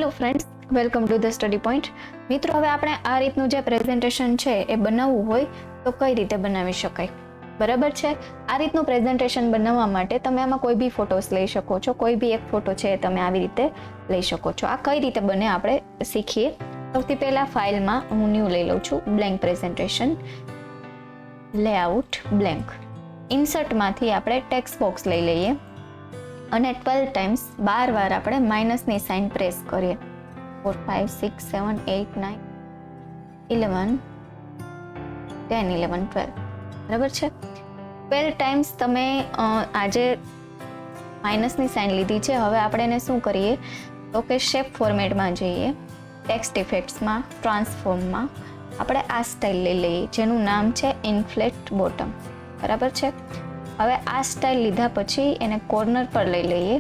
Hello friends, welcome to the study point. મિત્રો, હવે આપણે આ રીતનું જે પ્રેઝન્ટેશન છે એ બનાવવું હોય તો કઈ રીતે બનાવી શકાય, બરાબર છે. આ રીતનું પ્રેઝન્ટેશન બનાવવા માટે તમે આમાં કોઈ બી ફોટોસ લઈ શકો છો. કોઈ બી એક ફોટો છે એ તમે આવી રીતે લઈ શકો છો. આ કઈ રીતે બને આપણે શીખીએ. સૌથી પહેલા ફાઇલમાં હું ન્યૂ લઈ લઉં છું, બ્લેન્ક પ્રેઝન્ટેશન, લેઆઉટ બ્લેન્ક. ઇન્સર્ટમાંથી આપણે ટેક્સ્ટ બોક્સ લઈ લઈએ અને 12 ટાઈમ્સ 12 વાર આપણે માઇનસની સાઇન પ્રેસ કરીએ. 4 5 6 7 8 9 11 10 11 12, બરાબર છે. 12 ટાઈમ્સ તમે આજે માઇનસની સાઇન લીધી છે. હવે આપણે એને શું કરીએ તો કે શેપ ફોર્મેટમાં જઈએ, ટેક્સ્ટ ઇફેક્ટ્સમાં, ટ્રાન્સફોર્મમાં આપણે આ સ્ટાઇલ લઈ લઈએ જેનું નામ છે ઇન્ફ્લેટ બોટમ, બરાબર છે. હવે આ સ્ટાઇલ લીધા પછી એને કોર્નર પર લઈ લઈએ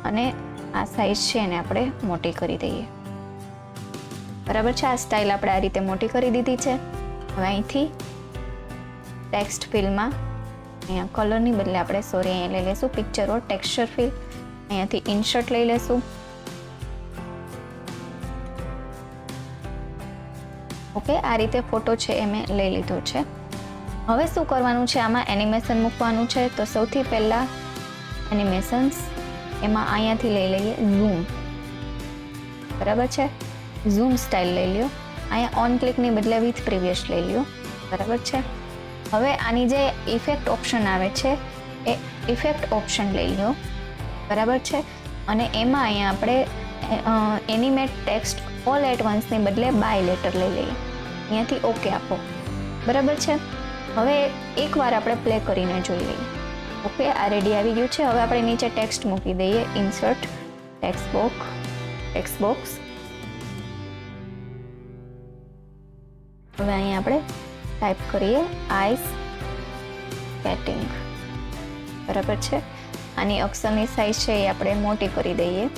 અને આ સાઈઝ છે એને આપણે મોટી કરી દઈએ, બરાબર છે. આ સ્ટાઇલ આપણે આ રીતે મોટી કરી દીધી છે. હવે અહીંથી ટેક્સ્ટ ફિલમાં અહીંયા કલરની બદલે આપણે અહીંયા લઈ લઈશું પિક્ચર ઓર ટેક્સચર ફિલ. અહીંયાથી ઇન્સર્ટ લઈ લઈશું. ઓકે, આ રીતે ફોટો છે એ મેં લઈ લીધો છે. હવે શું કરવાનું છે, આમાં એનિમેશન મૂકવાનું છે. તો સૌથી પહેલા એનિમેશન્સ, એમાં અહીંયાથી લઈ લઈએ ઝૂમ, બરાબર છે. ઝૂમ સ્ટાઇલ લઈ લ્યો. અહીંયા ઓન ક્લિકની બદલે વિથ પ્રીવિયસ લઈ લ્યો, બરાબર છે. હવે આની જે ઇફેક્ટ ઓપ્શન આવે છે એ ઇફેક્ટ ઓપ્શન લઈ લો, બરાબર છે. અને એમાં અહીંયા આપણે એનિમેટ ટેક્સ્ટ ઓલ એટ વન્સની બદલે બાય લેટર લઈ લઈએ. અહીંયાથી ઓકે આપો, બરાબર છે. હવે એકવાર આપણે પ્લે કરીને જોઈ લઈએ. ઓકે, આ રેડી આવી ગયું છે. હવે આપણે નીચે ટેક્સ્ટ મૂકી દઈએ, ઇન્સર્ટ ટેક્સ્ટ બોક્સ. હવે અહીંયા આપણે ટાઈપ કરીએ આઈસ સ્કેટિંગ, બરાબર છે. આની અક્ષરની સાઈઝ છે એ આપણે મોટી કરી દઈએ,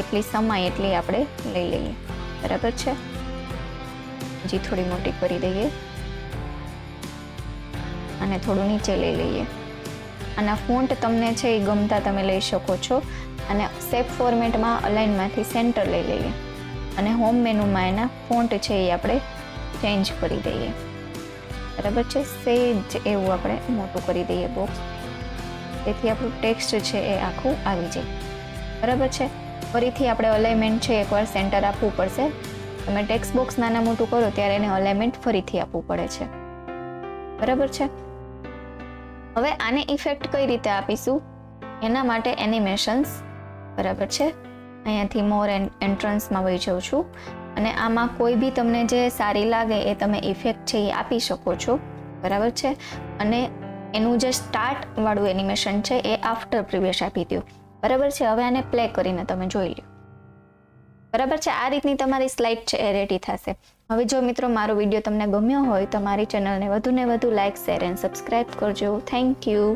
એટલી સમાય એટલી આપણે લઈ લઈએ, બરાબર છે. હજી થોડી મોટી કરી દઈએ અને થોડું નીચે લઈ લઈએ. આના ફોન્ટ તમને છે એ ગમતા તમે લઈ શકો છો. અને શેપ ફોર્મેટમાં અલાઇનમાંથી સેન્ટર લઈ લઈએ અને હોમ મેનુમાં એના ફોન્ટ છે એ આપણે ચેન્જ કરી દઈએ, બરાબર છે. સેજ એવું આપણે મોટું કરી દઈએ બોક્સ, તેથી આપણું ટેક્સ્ટ છે એ આખું આવી જાય, બરાબર છે. ફરીથી આપણે અલાઇનમેન્ટ છે એકવાર સેન્ટર આપવું પડશે. તમે ટેક્સ્ટ બોક્સ નાના મોટું કરો ત્યારે એને અલાઇનમેન્ટ ફરીથી આપવું પડે છે, બરાબર છે. હવે આને ઇફેક્ટ કઈ રીતે આપીશું એના માટે એનિમેશન્સ, બરાબર છે. અહીંયાથી મોર એન્ટ્રન્સમાં વહી જાઉં છું અને આમાં કોઈ બી તમને જે સારી લાગે એ તમે ઇફેક્ટ છે એ આપી શકો છો, બરાબર છે. અને એનું જે સ્ટાર્ટ વાળું એનિમેશન છે એ આફ્ટર પ્રીવિયસ આપી દો, બરાબર છે. હવે આને પ્લે કરીને તમે જોઈ લો, બરાબર છે. આ રીતની તમારી સ્લાઇડ છે એ રેડી થશે. હવે જો મિત્રો મારો વિડીયો તમને ગમ્યો હોય તો મારી ચેનલને વધુને વધુ લાઇક, શેર એન્ડ સબસ્ક્રાઇબ કરજો. Thank you.